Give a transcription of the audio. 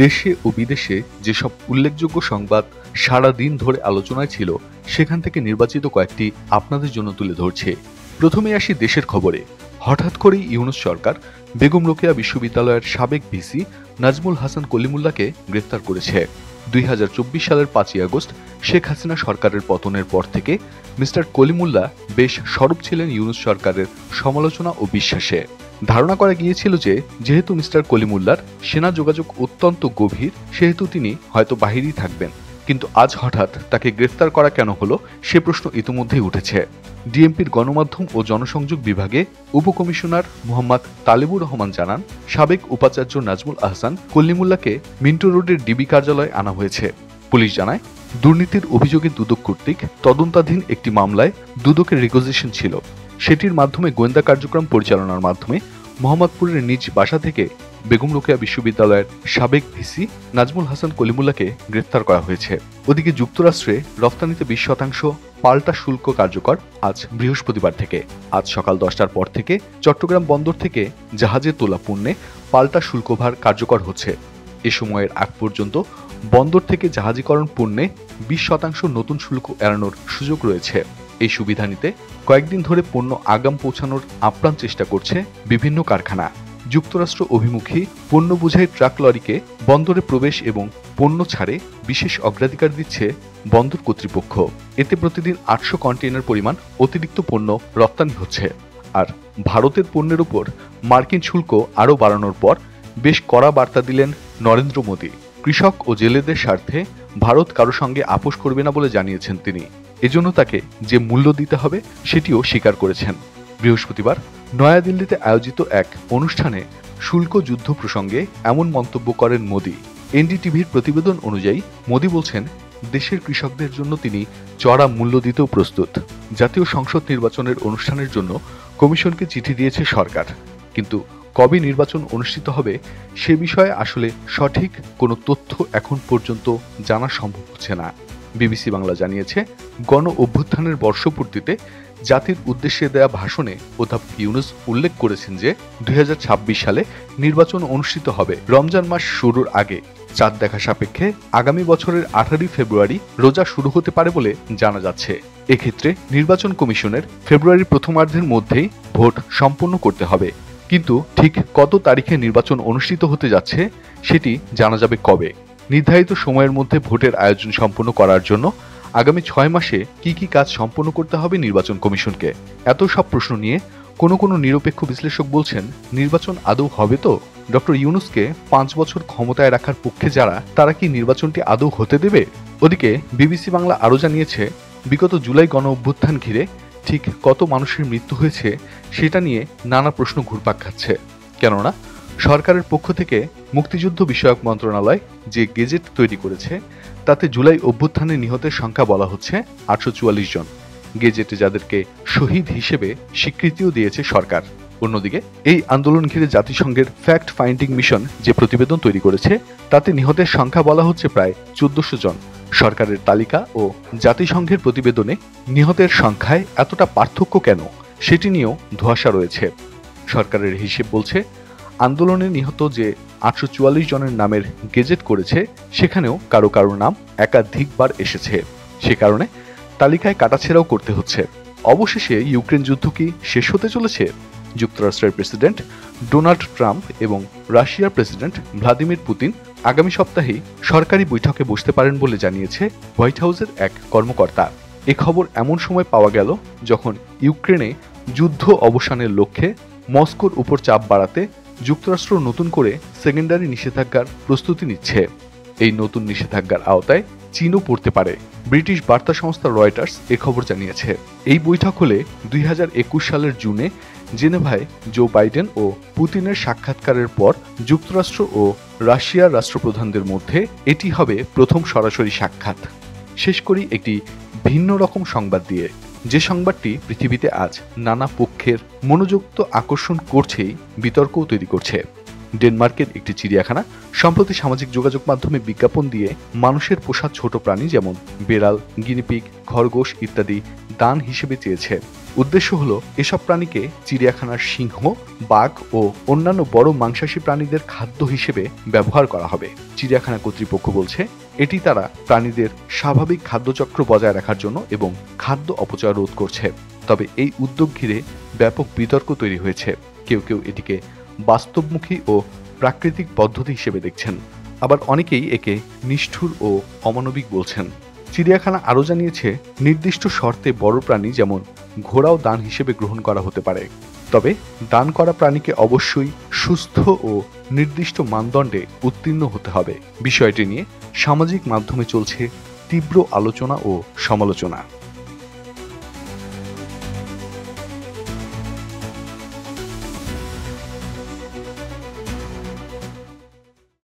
দেশে ও বিদেশে যেসব উল্লেখযোগ্য সংবাদ সারা দিন ধরে আলোচনায় ছিল, সেখান থেকে নির্বাচিত কয়েকটি আপনাদের জন্য তুলে ধরছে। প্রথমে আসি দেশের খবরে। হঠাৎ করেই ইউনূস সরকার বেগম রোকেয়া বিশ্ববিদ্যালয়ের সাবেক ভিসি নাজমুল হাসান কলিমুল্লাহকে গ্রেফতার করেছে। 2024 সালের 5ই আগস্ট শেখ হাসিনা সরকারের পতনের পর থেকে মিস্টার কলিমুল্লাহ বেশ সরব ছিলেন ইউনূস সরকারের সমালোচনা ও বিশ্বাসে। ধারণা করা গিয়েছিল যে যেহেতু মিস্টার কলিমুল্লাহর সেনা যোগাযোগ অত্যন্ত গভীর, সেহেতু তিনি হয়তো বাহিরেই থাকবেন। কিন্তু আজ হঠাৎ তাকে গ্রেফতার করা কেন হলো, সে প্রশ্ন ইতিমধ্যেই উঠেছে। ডিএমপির গণমাধ্যম ও জনসংযোগ বিভাগে উপকমিশনার মোহাম্মদ তালেবুর রহমান জানান, সাবেক উপাচার্য নাজমুল আহসান কলিমুল্লাহকে মিন্টো রোডের ডিবি কার্যালয়ে আনা হয়েছে। পুলিশ জানায়, দুর্নীতির অভিযোগে দুদক কর্তৃক তদন্তাধীন একটি মামলায় দুদকের রিকোজিশন ছিল। সেটির মাধ্যমে গোয়েন্দা কার্যক্রম পরিচালনার মাধ্যমে মোহাম্মদপুরের নিজ বাসা থেকে বেগম রোকেয়া বিশ্ববিদ্যালয়ের সাবেক ভিসি নাজমুল হাসান কলিমুল্লাহকে গ্রেফতার করা হয়েছে। ওদিকে যুক্তরাষ্ট্রে রফতানিতে 20% পাল্টা শুল্ক কার্যকর আজ বৃহস্পতিবার থেকে। আজ সকাল 10টার পর থেকে চট্টগ্রাম বন্দর থেকে জাহাজে তোলা পণ্যে পাল্টা শুল্কভার কার্যকর হচ্ছে। এ সময়ের আগ পর্যন্ত বন্দর থেকে জাহাজীকরণ পণ্যে 20% নতুন শুল্ক এড়ানোর সুযোগ রয়েছে। এই সুবিধা নিতে কয়েকদিন ধরে পণ্য আগাম পৌঁছানোর আপ্রাণ চেষ্টা করছে বিভিন্ন কারখানা। যুক্তরাষ্ট্র অভিমুখী পণ্য বোঝাই ট্রাক লরিকে বন্দরে প্রবেশ এবং পণ্য ছাড়ে বিশেষ অগ্রাধিকার দিচ্ছে বন্দর কর্তৃপক্ষ। এতে প্রতিদিন 800 কন্টেইনার পরিমাণ অতিরিক্ত পণ্য রপ্তানি হচ্ছে। আর ভারতের পণ্যের উপর মার্কিন শুল্ক আরও বাড়ানোর পর বেশ কড়া বার্তা দিলেন নরেন্দ্র মোদী। কৃষক ও জেলেদের স্বার্থে ভারত কারো সঙ্গে আপোষ করবে না বলে জানিয়েছেন তিনি। এজন্য তাকে যে মূল্য দিতে হবে সেটিও স্বীকার করেছেন। বৃহস্পতিবার নয়াদিল্লিতে আয়োজিত এক অনুষ্ঠানে শুল্ক যুদ্ধ প্রসঙ্গে এমন মন্তব্য করেন মোদী। এনডিটিভির প্রতিবেদন অনুযায়ী মোদী বলছেন, দেশের কৃষকদের জন্য তিনি চড়া মূল্য দিতেও প্রস্তুত। জাতীয় সংসদ নির্বাচনের অনুষ্ঠানের জন্য কমিশনকে চিঠি দিয়েছে সরকার, কিন্তু কবে নির্বাচন অনুষ্ঠিত হবে সে বিষয়ে আসলে সঠিক কোনো তথ্য এখন পর্যন্ত জানা সম্ভব হচ্ছে না। বিবিসি বাংলা জানিয়েছে, গণ অভ্যুত্থানের বর্ষপূর্তিতে জাতির উদ্দেশ্যে দেয়া ভাষণে অধ্যাপক ইউনূস উল্লেখ করেছেন যে 2026 সালে নির্বাচন অনুষ্ঠিত হবে রমজান মাস শুরুর আগে। চাঁদ দেখা সাপেক্ষে আগামী বছরের 18 ফেব্রুয়ারি রোজা শুরু হতে পারে বলে জানা যাচ্ছে। এক্ষেত্রে নির্বাচন কমিশনের ফেব্রুয়ারির প্রথমার্ধের মধ্যেই ভোট সম্পন্ন করতে হবে। কিন্তু ঠিক কত তারিখে নির্বাচন অনুষ্ঠিত হতে যাচ্ছে সেটি জানা যাবে কবে। নির্ধারিত সময়ের মধ্যে ভোটের আয়োজন সম্পন্ন করার জন্য আগামী 6 মাসে কি কি কাজ সম্পন্ন করতে হবে নির্বাচন কমিশনকে? এত সব প্রশ্ন নিয়ে কোনো নিরপেক্ষ বিশ্লেষক বলছেন, নির্বাচন আদৌ হবে তো? ডক্টর ইউনূসকে 5 বছর ক্ষমতায় রাখার পক্ষে যারা, তারা কি নির্বাচনটি আদৌ হতে দেবে? ওদিকে বিবিসি বাংলা আরও জানিয়েছে, বিগত জুলাই গণ অভ্যুত্থান ঘিরে ঠিক কত মানুষের মৃত্যু হয়েছে সেটা নিয়ে নানা প্রশ্ন ঘুরপাক খাচ্ছে। কেননা সরকারের পক্ষ থেকে মুক্তিযুদ্ধ বিষয়ক মন্ত্রণালয় যে গেজেট তৈরি করেছে তাতে জুলাই অভ্যুত্থানে নিহতের সংখ্যা বলা হচ্ছে 844 জন। গেজেটে যাদেরকে শহীদ হিসেবে স্বীকৃতিও দিয়েছে সরকার। অন্যদিকে এই আন্দোলন ঘিরে জাতিসংঘের ফ্যাক্ট ফাইন্ডিং মিশন যে প্রতিবেদন তৈরি করেছে তাতে নিহতের সংখ্যা বলা হচ্ছে প্রায় 1400 জন। সরকারের তালিকা ও জাতিসংঘের প্রতিবেদনে নিহতের সংখ্যায় এতটা পার্থক্য কেন সেটি নিয়েও ধোঁয়াশা রয়েছে। সরকারের হিসেব বলছে, আন্দোলনে নিহত যে 844 জনের নামের গেজেট করেছে সেখানেও কারো কারো নাম একাধিকবার এসেছে। সে কারণে তালিকায় কাটাছেড়াও করতে হচ্ছে। অবশেষে ইউক্রেন যুদ্ধ কি শেষ হতে চলেছে? যুক্তরাষ্ট্রের প্রেসিডেন্ট ডোনাল্ড ট্রাম্প এবং রাশিয়ার প্রেসিডেন্ট ভ্লাদিমির পুতিন আগামী সপ্তাহেই সরকারি বৈঠকে বসতে পারেন বলে জানিয়েছে হোয়াইট হাউসের এক কর্মকর্তা। এ খবর এমন সময় পাওয়া গেল যখন ইউক্রেনে যুদ্ধ অবসানের লক্ষ্যে মস্কোর উপর চাপ বাড়াতে যুক্তরাষ্ট্র নতুন করে সেকেন্ডারি নিষেধাজ্ঞার প্রস্তুতি নিচ্ছে। এই নতুন নিষেধাজ্ঞার আওতায় চীনও পড়তে পারে। ব্রিটিশ বার্তা সংস্থা রয়টার্স এ খবর জানিয়েছে। এই বৈঠক হলে 2021 সালের জুনে জেনেভায় জো বাইডেন ও পুতিনের সাক্ষাৎকারের পর যুক্তরাষ্ট্র ও রাশিয়ার রাষ্ট্রপ্রধানদের মধ্যে এটি হবে প্রথম সরাসরি সাক্ষাৎ। শেষ করি একটি ভিন্ন রকম সংবাদ দিয়ে, যে সংবাদটি পৃথিবীতে আজ নানা পক্ষের মনোযোগ তো আকর্ষণ করছেই, বিতর্কও তৈরি করছে। ডেনমার্কের একটি চিড়িয়াখানা সম্প্রতি সামাজিক যোগাযোগ মাধ্যমে বিজ্ঞাপন দিয়ে মানুষের পোষা ছোট প্রাণী যেমন বেড়াল, গিনিপিগ, খরগোশ ইত্যাদি দান হিসেবে চেয়েছে। উদ্দেশ্য হলো এসব প্রাণীকে চিড়িয়াখানার সিংহ, বাঘ ও অন্যান্য বড় মাংসাশী প্রাণীদের খাদ্য হিসেবে ব্যবহার করা হবে। চিড়িয়াখানা কর্তৃপক্ষ বলছে এটি তারা প্রাণীদের স্বাভাবিক খাদ্যচক্র বজায় রাখার জন্য এবং খাদ্য অপচয় রোধ করছে। তবে এই উদ্যোগ ঘিরে ব্যাপক বিতর্ক তৈরি হয়েছে। কেউ কেউ এটিকে বাস্তবমুখী ও প্রাকৃতিক পদ্ধতি হিসেবে দেখছেন, আবার অনেকেই একে নিষ্ঠুর ও অমানবিক বলছেন। চিড়িয়াখানা আরও জানিয়েছে নির্দিষ্ট শর্তে বড় প্রাণী যেমন ঘোড়াও দান হিসেবে গ্রহণ করা হতে পারে, তবে দান করা প্রাণীকে অবশ্যই সুস্থ ও নির্দিষ্ট মানদণ্ডে উত্তীর্ণ হতে হবে। বিষয়টি নিয়ে সামাজিক মাধ্যমে চলছে তীব্র আলোচনা ও সমালোচনা।